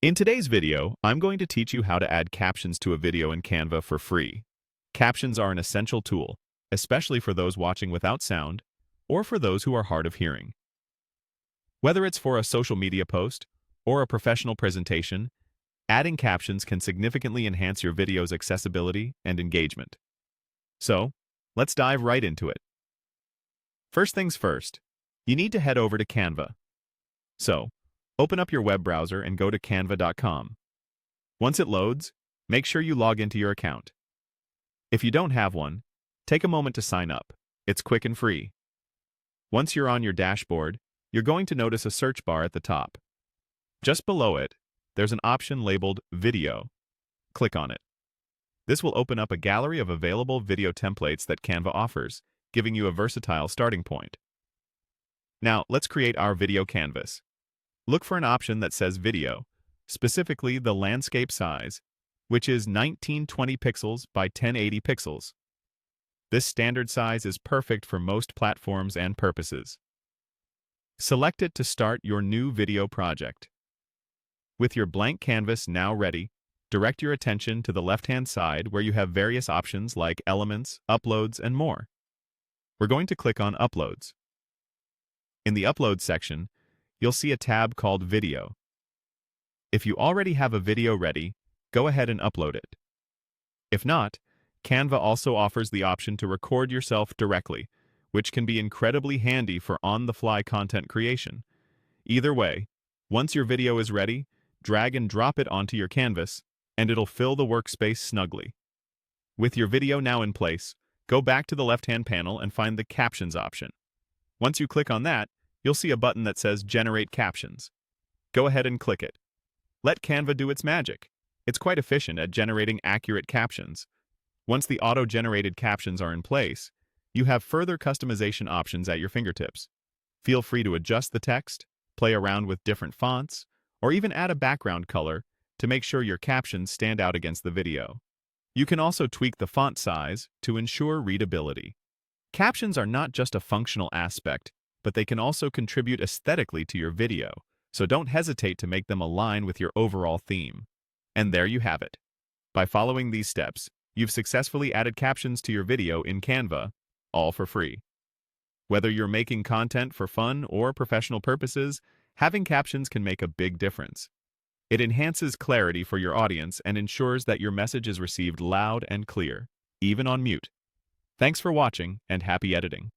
In today's video, I'm going to teach you how to add captions to a video in Canva for free. Captions are an essential tool, especially for those watching without sound or for those who are hard of hearing. Whether it's for a social media post or a professional presentation, adding captions can significantly enhance your video's accessibility and engagement. So, let's dive right into it. First things first, you need to head over to Canva. So, open up your web browser and go to canva.com. Once it loads, make sure you log into your account. If you don't have one, take a moment to sign up. It's quick and free. Once you're on your dashboard, you're going to notice a search bar at the top. Just below it, there's an option labeled Video. Click on it. This will open up a gallery of available video templates that Canva offers, giving you a versatile starting point. Now, let's create our video canvas. Look for an option that says Video, specifically the landscape size, which is 1920 pixels by 1080 pixels. This standard size is perfect for most platforms and purposes. Select it to start your new video project. With your blank canvas now ready, direct your attention to the left-hand side where you have various options like Elements, Uploads, and more. We're going to click on Uploads. In the Uploads section, you'll see a tab called Video. If you already have a video ready, go ahead and upload it. If not, Canva also offers the option to record yourself directly, which can be incredibly handy for on-the-fly content creation. Either way, once your video is ready, drag and drop it onto your canvas, and it'll fill the workspace snugly. With your video now in place, go back to the left-hand panel and find the Captions option. Once you click on that, you'll see a button that says Generate Captions. Go ahead and click it. Let Canva do its magic. It's quite efficient at generating accurate captions. Once the auto-generated captions are in place, you have further customization options at your fingertips. Feel free to adjust the text, play around with different fonts, or even add a background color to make sure your captions stand out against the video. You can also tweak the font size to ensure readability. Captions are not just a functional aspect, but they can also contribute aesthetically to your video, so don't hesitate to make them align with your overall theme. And there you have it. By following these steps, you've successfully added captions to your video in Canva, all for free. Whether you're making content for fun or professional purposes, having captions can make a big difference. It enhances clarity for your audience and ensures that your message is received loud and clear, even on mute. Thanks for watching, and happy editing.